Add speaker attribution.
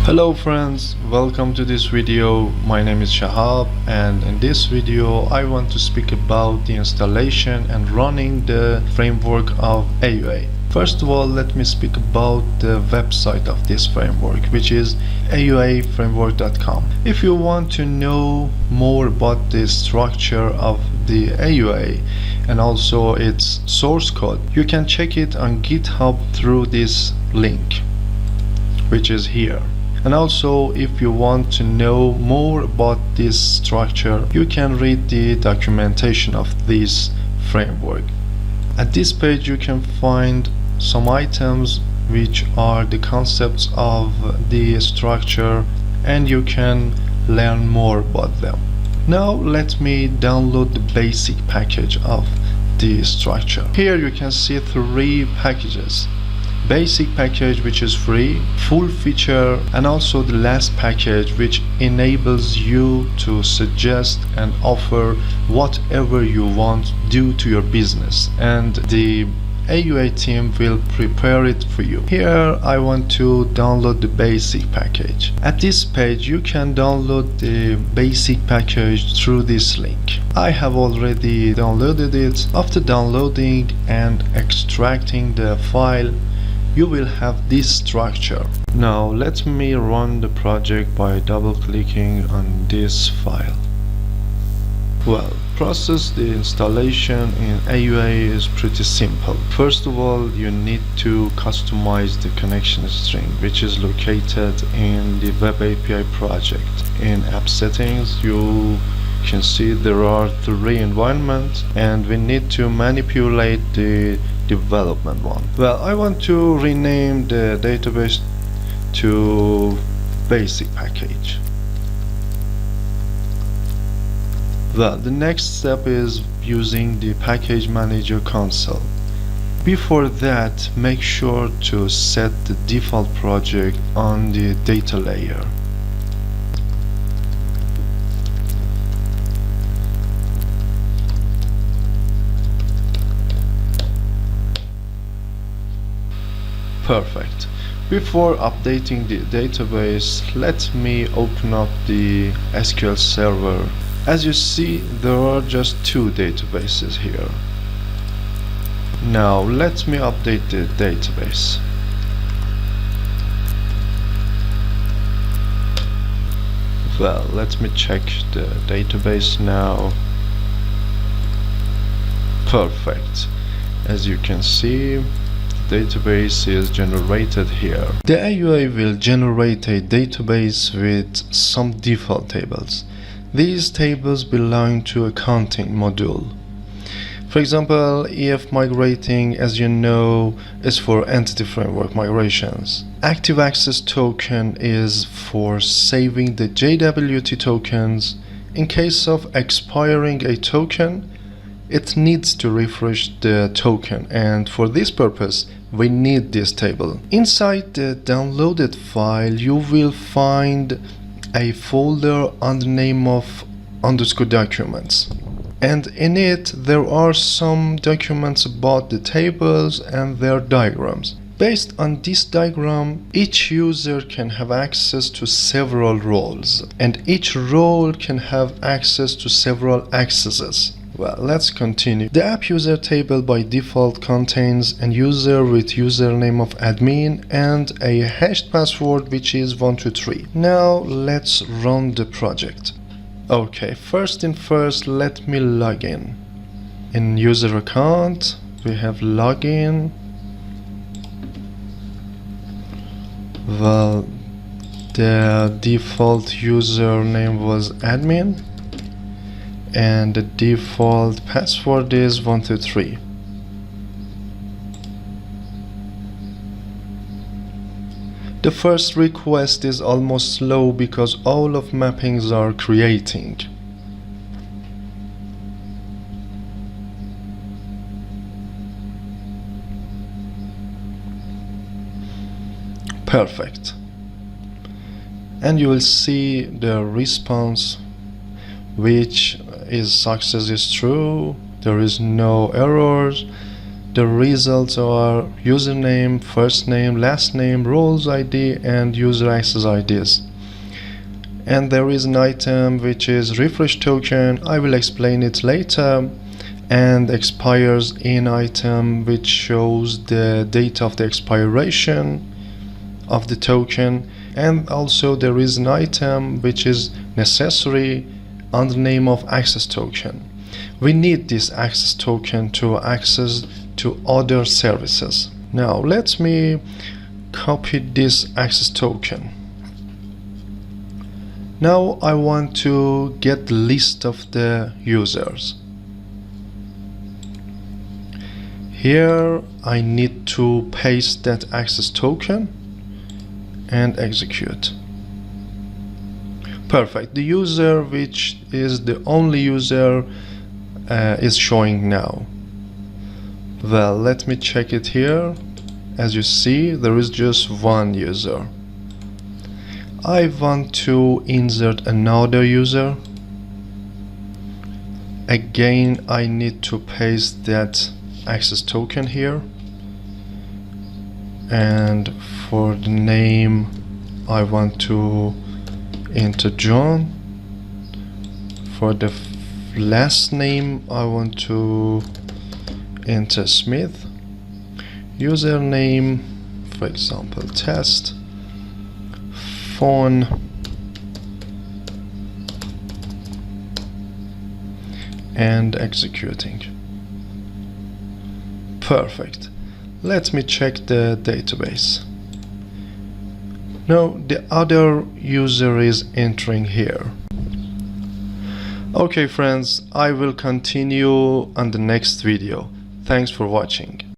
Speaker 1: Hello friends, welcome to this video. My name is Shahab, and in this video I want to speak about the installation and running the framework of AUA. First of all, let me speak about the website of this framework, which is AUA.ProjectName.sln. If you want to know more about the structure of the AUA and also its source code, you can check it on GitHub through this link, which is here. And also, if you want to know more about this structure, you can read the documentation of this framework. At this page you can find some items which are the concepts of the structure, and you can learn more about them. Now let me download the basic package of the structure. Here you can see 3 packages: basic package, which is free, full feature, and also the last package, which enables you to suggest and offer whatever you want due to your business, and the AUA team will prepare it for you. Here I want to download the basic package. At this page you can download the basic package through this link. I have already downloaded it. After downloading and extracting the file, you will have this structure. Now let me run the project by double clicking on this file. Well, process the installation in AUA is pretty simple. First of all, you need to customize the connection string, which is located in the WebApi project. In app settings you can see there are 3 environments, and we need to manipulate the development one. Well, I want to rename the database to basic package. Well, the next step is using the package manager console. Before that, make sure to set the default project on the data layer. Perfect. Before updating the database, let me open up the SQL server. As you see, there are just 2 databases here. Now let me update the database. Well, let me check the database now. Perfect. As you can see, database is generated here. The AUA will generate a database with some default tables. These tables belong to accounting module. For example, EF migrating, as you know, is for entity framework migrations. Active access token is for saving the JWT tokens. In case of expiring a token, it needs to refresh the token, and for this purpose we need this table. Inside the downloaded file you will find a folder under the name of _documents, and in it there are some documents about the tables and their diagrams. Based on this diagram, each user can have access to several roles, and each role can have access to several accesses. Well, let's continue. The app user table by default contains a user with username of admin and a hashed password, which is 123. Now let's run the project. Okay, first thing first, let me log in. In user account we have login. Well, the default username was admin, and the default password is 123. The first request is almost slow because all of mappings are creating. Perfect. And you will see the response, which is success is true, there is no errors, The results are username, first name, last name, roles ID, and user access IDs. And there is an item which is refresh token. I will explain it later. And expires in item, which shows the date of the expiration of the token. And also there is an item which is necessary under the name of access token. We need this access token to access to other services. Now let me copy this access token. Now I want to get the list of the users. Here I need to paste that access token and execute. Perfect. The user which is the only user is showing now. Well, let me check it here. As you see, there is just one user. I want to insert another user. Again, I need to paste that access token here. And for the name, I want to enter John. For the last name, I want to enter Smith. Username, for example, test. Phone. And executing. Perfect. Let me check the database. No, the other user is entering here. Okay friends, I will continue on the next video. Thanks for watching.